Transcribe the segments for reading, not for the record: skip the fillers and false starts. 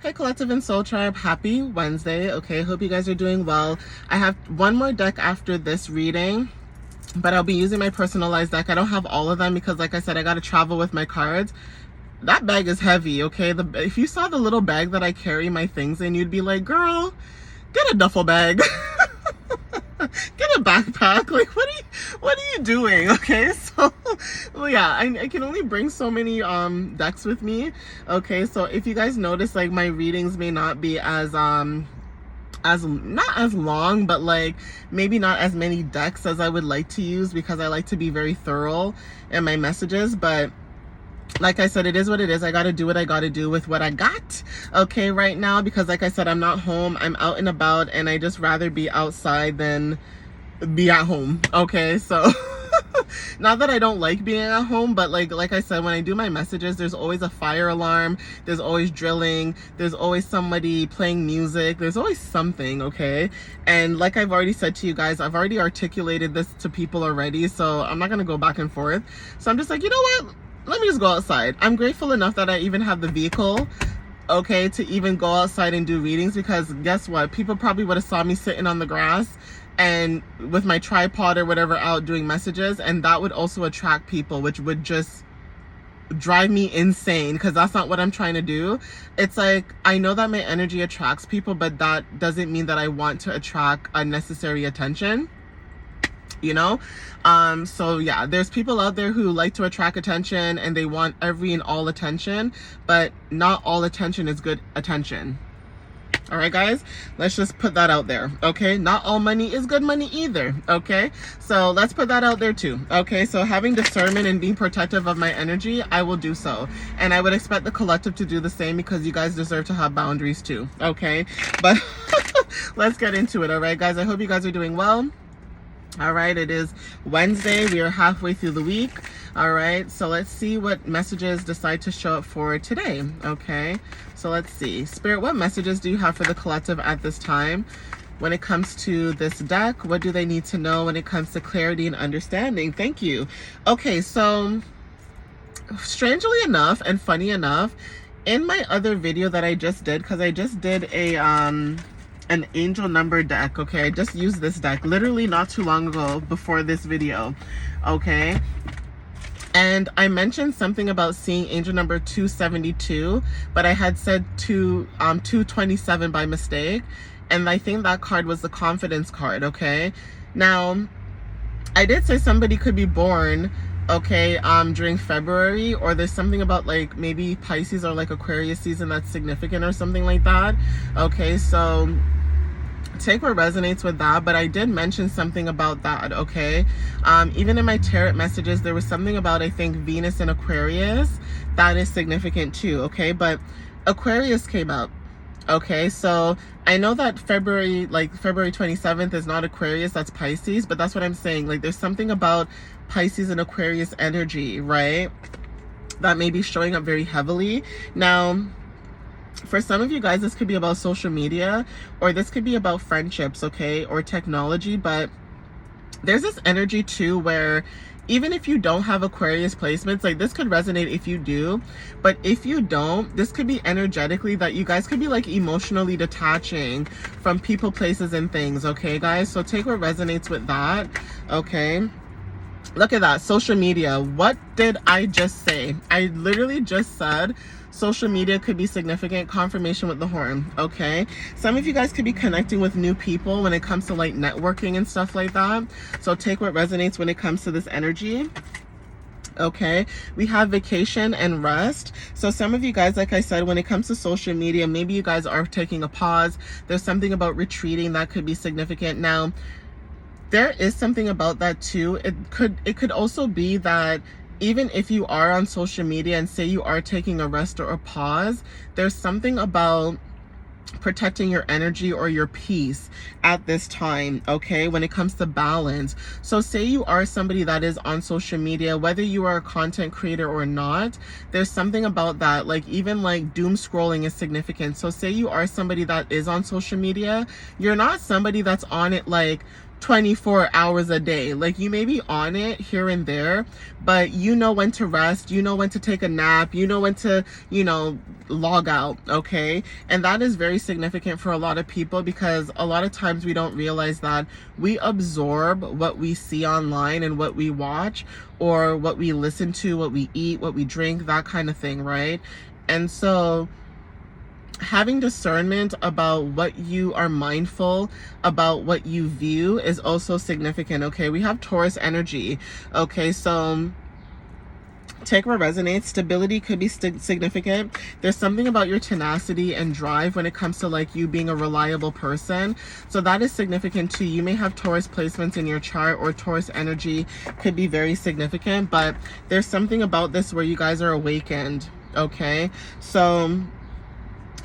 Hey Collective and Soul Tribe, happy Wednesday. Okay, hope you guys are doing well. I have one more deck after this reading, but I'll be using my personalized deck. I don't have all of them because, like I said, I got to travel with my cards. That bag is heavy, okay? If you saw the little bag that I carry my things in, you'd be like, girl, get a duffel bag. Get a backpack. Like, what are you doing? Okay, so well, yeah, I can only bring so many decks with me. Okay, so if you guys notice, like, my readings may not be as not as long, but like maybe not as many decks as I would like to use, because I like to be very thorough in my messages. But like I said, it is what it is. I got to do what I got to do with what I got, okay, right now, because like I said, I'm not home. I'm out and about, and I just rather be outside than be at home, okay? So not that I don't like being at home, but like I said, when I do my messages, there's always a fire alarm, there's always drilling, there's always somebody playing music, there's always something, okay? And like I've already said to you guys, I've already articulated this to people already, so I'm not gonna go back and forth. So I'm just like, you know what? Let me just go outside. I'm grateful enough that I even have the vehicle, okay, to even go outside and do readings, because guess what? People probably would have saw me sitting on the grass and with my tripod or whatever out doing messages, and that would also attract people, which would just drive me insane, because that's not what I'm trying to do. It's like, I know that my energy attracts people, but that doesn't mean that I want to attract unnecessary attention, you know? So yeah, there's people out there who like to attract attention and they want every and all attention, but not all attention is good attention. All right, guys, let's just put that out there, okay? Not all money is good money either, okay? So let's put that out there too, okay? So having discernment and being protective of my energy, I will do so. And I would expect the collective to do the same, because you guys deserve to have boundaries too, okay? But let's get into it, all right, guys? I hope you guys are doing well. All right, it is Wednesday. We are halfway through the week. All right, so let's see what messages decide to show up for today. Okay, so let's see. Spirit, what messages do you have for the collective at this time when it comes to this deck? What do they need to know when it comes to clarity and understanding? Thank you. Okay, so strangely enough and funny enough, in my other video that I just did, because I just did an angel number deck, okay? I just used this deck literally not too long ago before this video, okay? And I mentioned something about seeing angel number 272, but I had said 227 by mistake, and I think that card was the confidence card, okay? Now, I did say somebody could be born, okay, during February, or there's something about like maybe Pisces or like Aquarius season that's significant or something like that, okay? So take what resonates with that, but I did mention something about that, okay? Even in my tarot messages, there was something about, I think, Venus and Aquarius that is significant too, okay? But Aquarius came up, okay? So I know that February 27th is not Aquarius, that's Pisces, but that's what I'm saying. Like, there's something about Pisces and Aquarius energy, right, that may be showing up very heavily. Now, for some of you guys, this could be about social media, or this could be about friendships, okay, or technology. But there's this energy too where even if you don't have Aquarius placements, like this could resonate if you do, but if you don't, this could be energetically that you guys could be like emotionally detaching from people, places, and things, okay, guys? So take what resonates with that, okay? Look at that, social media. What did I just say? I literally just said social media could be significant. Confirmation with the horn, okay? Some of you guys could be connecting with new people when it comes to like networking and stuff like that. So take what resonates when it comes to this energy. Okay, we have vacation and rest. So some of you guys, like I said, when it comes to social media, maybe you guys are taking a pause. There's something about retreating that could be significant. Now, there is something about that too. It could also be that even if you are on social media and say you are taking a rest or a pause, there's something about protecting your energy or your peace at this time, okay, when it comes to balance. So say you are somebody that is on social media, whether you are a content creator or not, there's something about that, like even like doom scrolling is significant. So say you are somebody that is on social media, you're not somebody that's on it like 24 hours a day. Like, you may be on it here and there, but you know when to rest, you know when to take a nap, you know when to, log out, okay? And that is very significant for a lot of people, because a lot of times we don't realize that we absorb what we see online and what we watch, or what we listen to, what we eat, what we drink, that kind of thing, right? And so having discernment about what you are mindful about, what you view, is also significant, okay? We have Taurus energy, okay? So take what resonates. Stability could be significant. There's something about your tenacity and drive when it comes to like you being a reliable person. So that is significant too. You may have Taurus placements in your chart, or Taurus energy could be very significant, but there's something about this where you guys are awakened, okay? So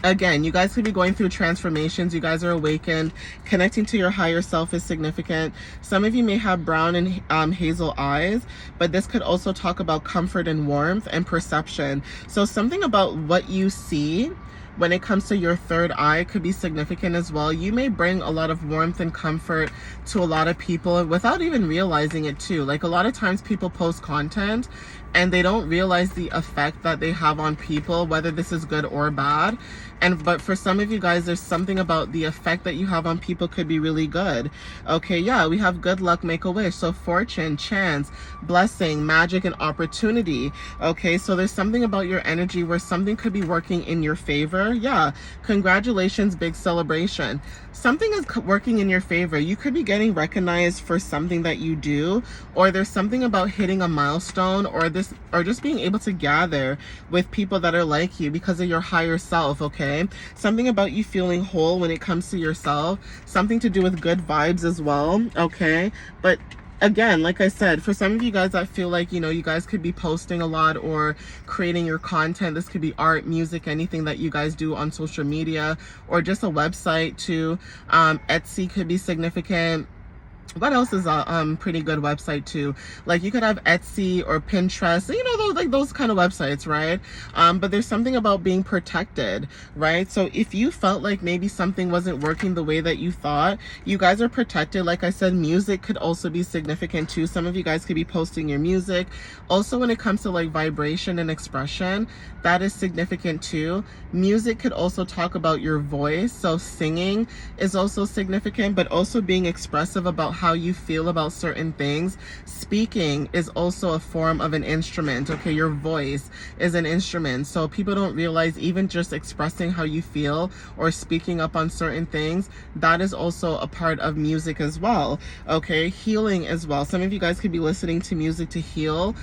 again, you guys could be going through transformations. You guys are awakened. Connecting to your higher self is significant. Some of you may have brown and hazel eyes, but this could also talk about comfort and warmth and perception. So something about what you see when it comes to your third eye could be significant as well. You may bring a lot of warmth and comfort to a lot of people without even realizing it too. Like, a lot of times people post content and they don't realize the effect that they have on people, whether this is good or bad. But for some of you guys, there's something about the effect that you have on people could be really good. Okay, yeah, we have good luck, make a wish. So fortune, chance, blessing, magic, and opportunity. Okay, so there's something about your energy where something could be working in your favor. Yeah, congratulations, big celebration. Something is working in your favor. You could be getting recognized for something that you do, or there's something about hitting a milestone, or just being able to gather with people that are like you because of your higher self, okay? Something about you feeling whole when it comes to yourself, something to do with good vibes as well, okay? But again, like I said, for some of you guys that feel like, you guys could be posting a lot or creating your content. This could be art, music, anything that you guys do on social media, or just a website too. Etsy could be significant. What else is a pretty good website too? Like, you could have Etsy or Pinterest, those kind of websites, right? But there's something about being protected, right? So if you felt like maybe something wasn't working the way that you thought, you guys are protected. Like I said, music could also be significant too. Some of you guys could be posting your music. Also, when it comes to like vibration and expression, that is significant too. Music could also talk about your voice. So singing is also significant, but also being expressive about how you feel about certain things. Speaking is also a form of an instrument, okay? Your voice is an instrument. So people don't realize even just expressing how you feel or speaking up on certain things, that is also a part of music as well, okay? Healing as well. Some of you guys could be listening to music to heal.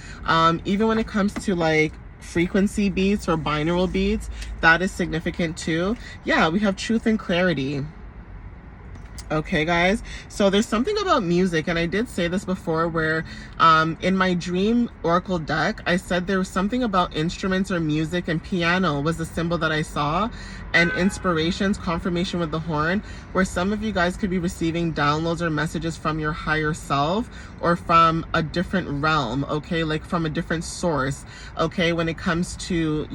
Even when it comes to like frequency beats or binaural beats, that is significant too. Yeah, we have truth and clarity. Okay, guys, so there's something about music, and I did say this before, where in my dream oracle deck, I said there was something about instruments or music, and piano was the symbol that I saw, and inspirations, confirmation with the horn, where some of you guys could be receiving downloads or messages from your higher self, or from a different realm, okay, like from a different source, okay, when it comes to,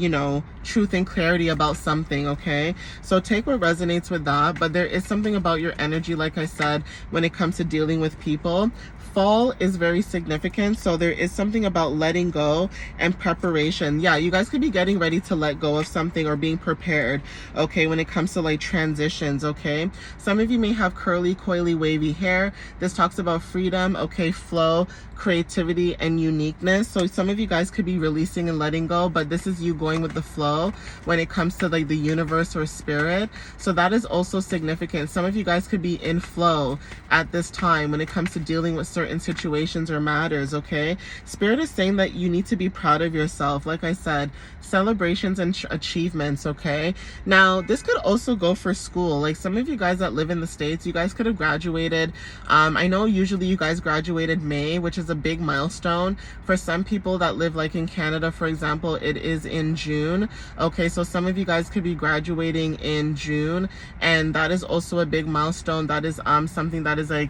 truth and clarity about something, okay? So take what resonates with that, but there is something about your energy, like I said, when it comes to dealing with people. Fall is very significant, so there is something about letting go and preparation. Yeah, you guys could be getting ready to let go of something or being prepared, okay, when it comes to like transitions, okay? Some of you may have curly, coily, wavy hair. This talks about freedom, okay, flow, creativity, and uniqueness. So some of you guys could be releasing and letting go, but this is you going with the flow when it comes to like the universe or spirit. So that is also significant. Some of you guys could be in flow at this time when it comes to dealing with certain situations or matters, okay? Spirit is saying that you need to be proud of yourself. Like I said, celebrations and achievements, okay? Now, this could also go for school. Like some of you guys that live in the States, you guys could have graduated. I know usually you guys graduated May, which is a big milestone. For some people that live like in Canada, for example, it is in June. Okay, so some of you guys could be graduating in June, and that is also a big milestone. That is something that is like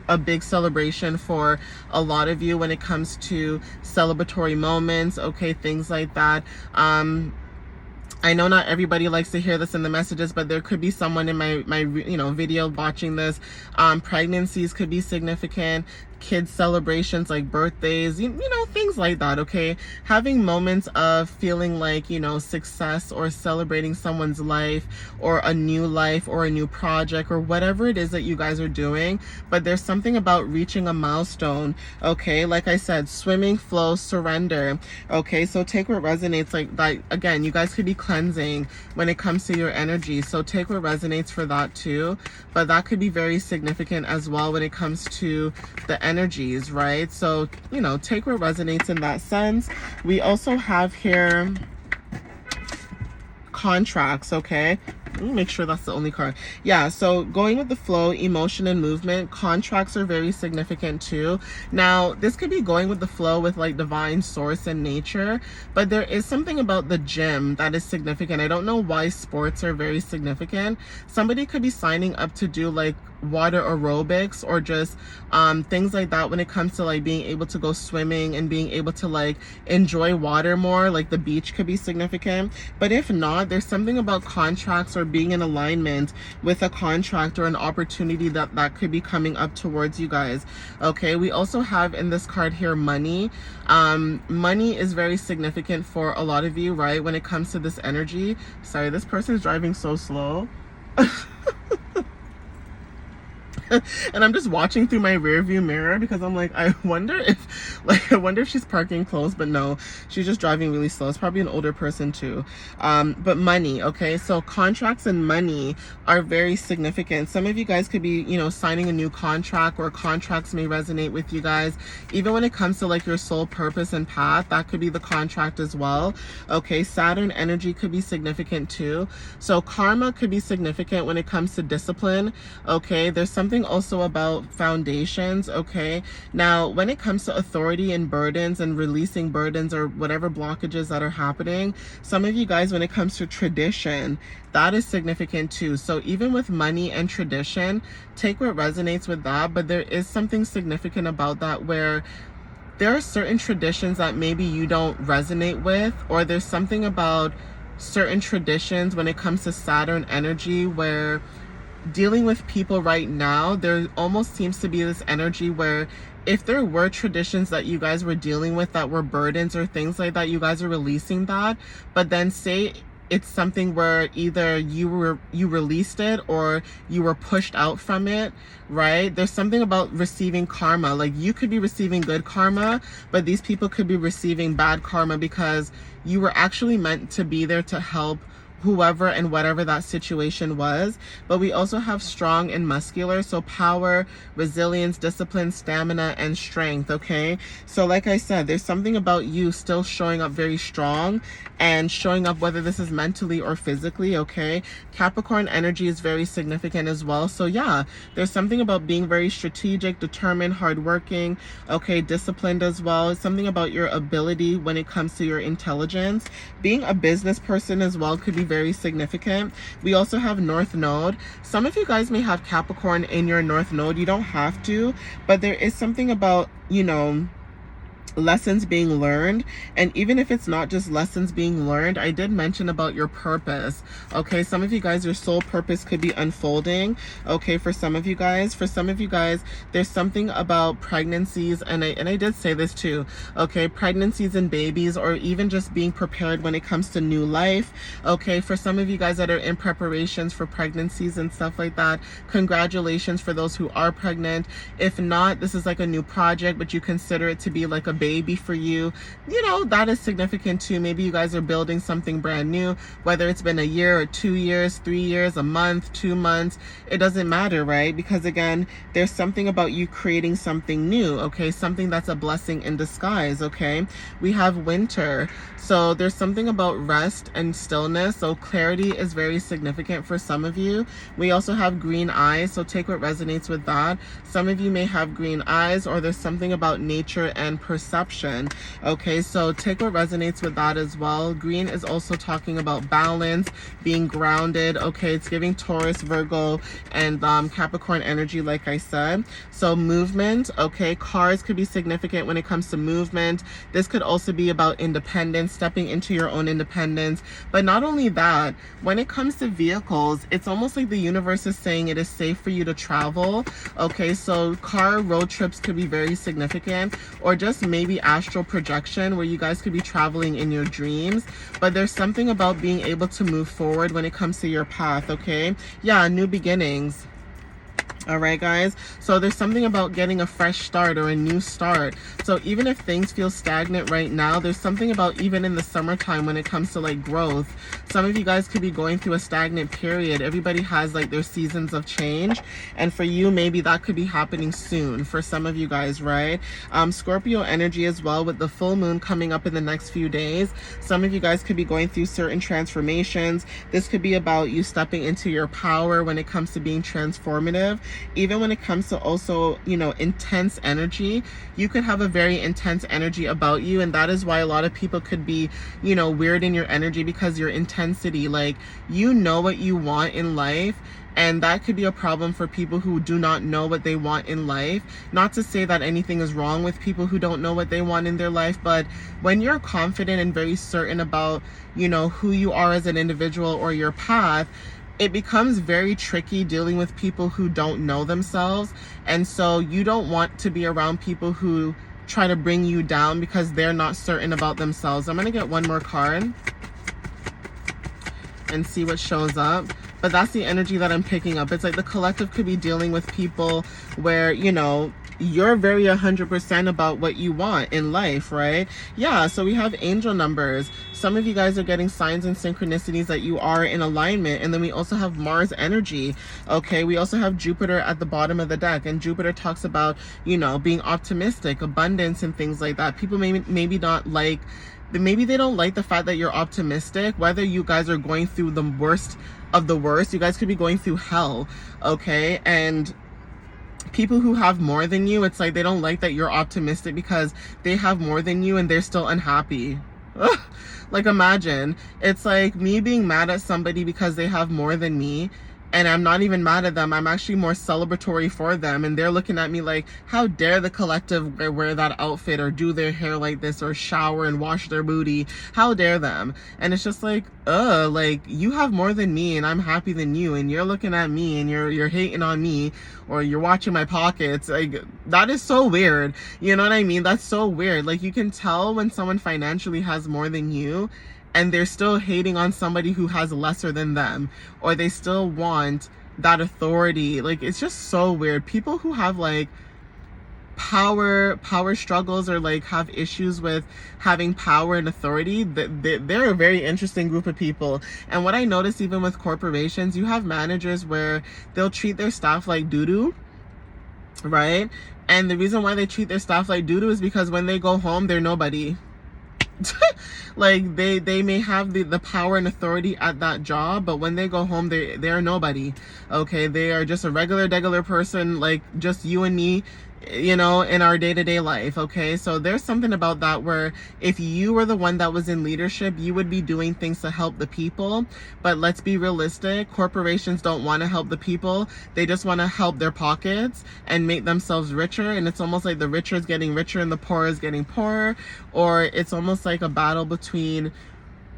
a big celebration for a lot of you when it comes to celebratory moments, okay, things like that. I know not everybody likes to hear this in the messages, but there could be someone in my video watching this. Pregnancies could be significant. Kids celebrations like birthdays, things like that. Okay, having moments of feeling like success, or celebrating someone's life, or a new life, or a new project, or whatever it is that you guys are doing. But there's something about reaching a milestone. Okay, like I said, swimming, flow, surrender. Okay, so take what resonates. Like again, you guys could be cleansing when it comes to your energy, so take what resonates for that too. But that could be very significant as well when it comes to the energies, right? So take what resonates in that sense. We also have here contracts. Okay, let me make sure that's the only card. Yeah, so going with the flow, emotion, and movement, contracts are very significant too. Now, this could be going with the flow with like divine source and nature, but there is something about the gym that is significant. I don't know why sports are very significant. Somebody could be signing up to do like water aerobics, or just things like that when it comes to like being able to go swimming and being able to like enjoy water more. Like the beach could be significant. But if not, there's something about contracts or being in alignment with a contract or an opportunity that could be coming up towards you guys. Okay, we also have in this card here money. Money is very significant for a lot of you, right, when it comes to this energy. Sorry, this person's driving so slow. And I'm just watching through my rear view mirror because I'm like, I wonder if she's parking close, but no, she's just driving really slow. It's probably an older person too. But money, okay, so contracts and money are very significant. Some of you guys could be, signing a new contract, or contracts may resonate with you guys. Even when it comes to like your soul purpose and path, that could be the contract as well. Okay, Saturn energy could be significant too. So karma could be significant when it comes to discipline. Okay, there's something also about foundations. Okay, now when it comes to authority and burdens and releasing burdens or whatever blockages that are happening, some of you guys, when it comes to tradition, that is significant too. So even with money and tradition, take what resonates with that. But there is something significant about that, where there are certain traditions that maybe you don't resonate with, or there's something about certain traditions when it comes to Saturn energy where dealing with people right now, there almost seems to be this energy where if there were traditions that you guys were dealing with that were burdens or things like that, you guys are releasing that. But then say it's something where either you released it or you were pushed out from it, right? There's something about receiving karma. Like you could be receiving good karma, but these people could be receiving bad karma because you were actually meant to be there to help whoever and whatever that situation was. But we also have strong and muscular, so power, resilience, discipline, stamina, and strength. Okay, so like I said, there's something about you still showing up very strong and showing up, whether this is mentally or physically. Okay, Capricorn energy is very significant as well. So yeah, there's something about being very strategic, determined, hardworking, okay, disciplined as well. It's something about your ability when it comes to your intelligence. Being a business person as well could be very significant. We also have North Node. Some of you guys may have Capricorn in your North Node. You don't have to, but there is something about, lessons being learned. And even if it's not just lessons being learned, I did mention about your purpose. Okay, some of you guys, your soul purpose could be unfolding. Okay, for some of you guys, there's something about pregnancies, and I did say this too. Okay, pregnancies and babies, or even just being prepared when it comes to new life. Okay, for some of you guys that are in preparations for pregnancies and stuff like that, congratulations for those who are pregnant. If not, this is like a new project, but you consider it to be like a baby for you, that is significant too. Maybe you guys are building something brand new, whether it's been a year or 2 years, 3 years, a month, 2 months, it doesn't matter, right? Because again, there's something about you creating something new. Okay, something that's a blessing in disguise. Okay, we have winter, so there's something about rest and stillness, so clarity is very significant for some of you. We also have green eyes, so take what resonates with that. Some of you may have green eyes, or there's something about nature and perspective perception. Okay, so take what resonates with that as well. Green is also talking about balance, being grounded. Okay, it's giving Taurus, Virgo, and Capricorn energy, like I said. So movement, okay, cars could be significant when it comes to movement. This could also be about independence, stepping into your own independence. But not only that, when it comes to vehicles, it's almost like the universe is saying it is safe for you to travel. Okay, so car road trips could be very significant, or just maybe astral projection where you guys could be traveling in your dreams. But there's something about being able to move forward when it comes to your path. Okay, yeah, new beginnings. All right, guys, so there's something about getting a fresh start or a new start. So even if things feel stagnant right now, there's something about even in the summertime when it comes to like growth. Some of you guys could be going through a stagnant period. Everybody has like their seasons of change, and for you, maybe that could be happening soon for some of you guys, right? Scorpio energy as well, with the full moon coming up in the next few days. Some of you guys could be going through certain transformations. This could be about you stepping into your power when it comes to being transformative. Even when it comes to also, you know, intense energy, you could have a very intense energy about you. And that is why a lot of people could be, you know, weird in your energy, because your intensity, like, you know what you want in life. And that could be a problem for people who do not know what they want in life. Not to say that anything is wrong with people who don't know what they want in their life, but when you're confident and very certain about, you know, who you are as an individual or your path, it becomes very tricky dealing with people who don't know themselves. And so you don't want to be around people who try to bring you down because they're not certain about themselves. I'm going to get one more card and see what shows up. But that's the energy that I'm picking up. It's like the collective could be dealing with people where, you know, you're very 100% about what you want in life, right? Yeah, so we have angel numbers. Some of you guys are getting signs and synchronicities that you are in alignment. And then we also have Mars energy. Okay, we also have Jupiter at the bottom of the deck. And Jupiter talks about, you know, being optimistic, abundance, and things like that. People maybe not like, maybe they don't like the fact that you're optimistic, whether you guys are going through the worst of the worst. You guys could be going through hell, okay? And people who have more than you, it's like they don't like that you're optimistic because they have more than you and they're still unhappy. Like, imagine, it's like me being mad at somebody because they have more than me, and I'm not even mad at them. I'm actually more celebratory for them. And they're looking at me like, how dare the collective wear that outfit or do their hair like this or shower and wash their booty? How dare them? And it's just like, like, you have more than me and I'm happy than you. And you're looking at me and you're hating on me, or you're watching my pockets. Like, that is so weird. You know what I mean? That's so weird. Like, you can tell when someone financially has more than you, and they're still hating on somebody who has lesser than them, or they still want that authority. Like, it's just so weird. People who have like power struggles, or like have issues with having power and authority, they're a very interesting group of people. And what I noticed even with corporations, you have managers where they'll treat their staff like doo-doo, right? And the reason why they treat their staff like doo-doo is because when they go home, they're nobody. Like, they may have the power and authority at that job, but when they go home, they're nobody. Okay, they are just a regular person, like just you and me, you know, in our day-to-day life. Okay, so there's something about that where if you were the one that was in leadership, you would be doing things to help the people. But let's be realistic, corporations don't want to help the people. They just want to help their pockets and make themselves richer. And it's almost like the richer is getting richer and the poor is getting poorer, or it's almost like a battle between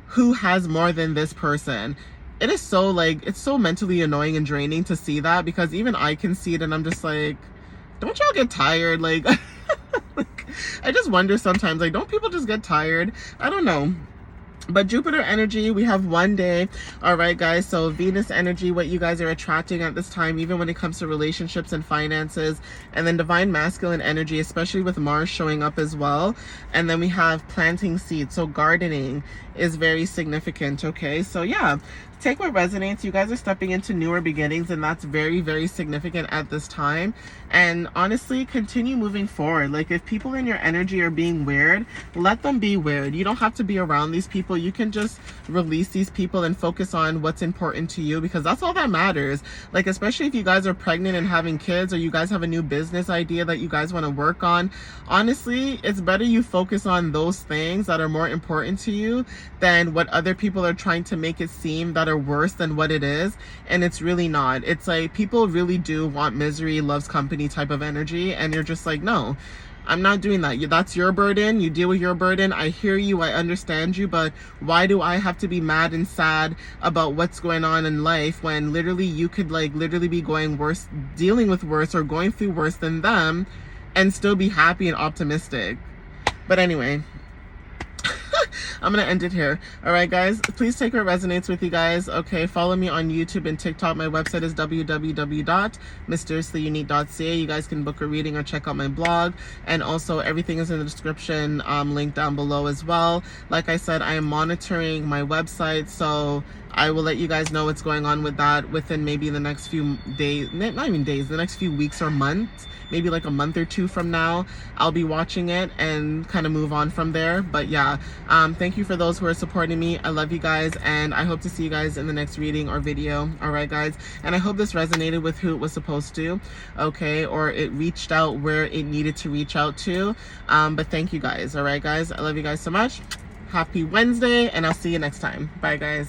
who has more than this person. It is so, like, it's so mentally annoying and draining to see that, because even I can see it and I'm just like, don't y'all get tired? Like, like, I just wonder sometimes, like, don't people just get tired? I don't know. But Jupiter energy, we have one day. All right, guys. So Venus energy, what you guys are attracting at this time, even when it comes to relationships and finances. And then divine masculine energy, especially with Mars showing up as well. And then we have planting seeds. So gardening is very significant. Okay. So yeah, take what resonates. You guys are stepping into newer beginnings, and that's very, very significant at this time. And honestly, continue moving forward. Like, if people in your energy are being weird, let them be weird. You don't have to be around these people. You can just release these people and focus on what's important to you, because that's all that matters. Like, especially if you guys are pregnant and having kids, or you guys have a new business idea that you guys want to work on, honestly, it's better you focus on those things that are more important to you than what other people are trying to make it seem that are worse than what it is. And it's really not. It's like, people really do want misery loves company type of energy, and you're just like, no, I'm not doing that. That's your burden. You deal with your burden. I hear you. I understand you. But why do I have to be mad and sad about what's going on in life when literally you could like literally be going worse, dealing with worse, or going through worse than them, and still be happy and optimistic? But anyway, I'm gonna end it here. All right, guys, please take what resonates with you guys. Okay, follow me on YouTube and TikTok. My website is www.mysteriouslyunique.ca. You guys can book a reading or check out my blog, and also everything is in the description, link down below as well. Like I said, I am monitoring my website, so I will let you guys know what's going on with that within maybe the next few days, not even days, the next few weeks or months, maybe like a month or two from now. I'll be watching it and kind of move on from there. But yeah, thank you for those who are supporting me. I love you guys, and I hope to see you guys in the next reading or video. All right, guys, and I hope this resonated with who it was supposed to, okay, or it reached out where it needed to reach out to. But thank you guys. All right, guys, I love you guys so much. Happy Wednesday, and I'll see you next time. Bye, guys.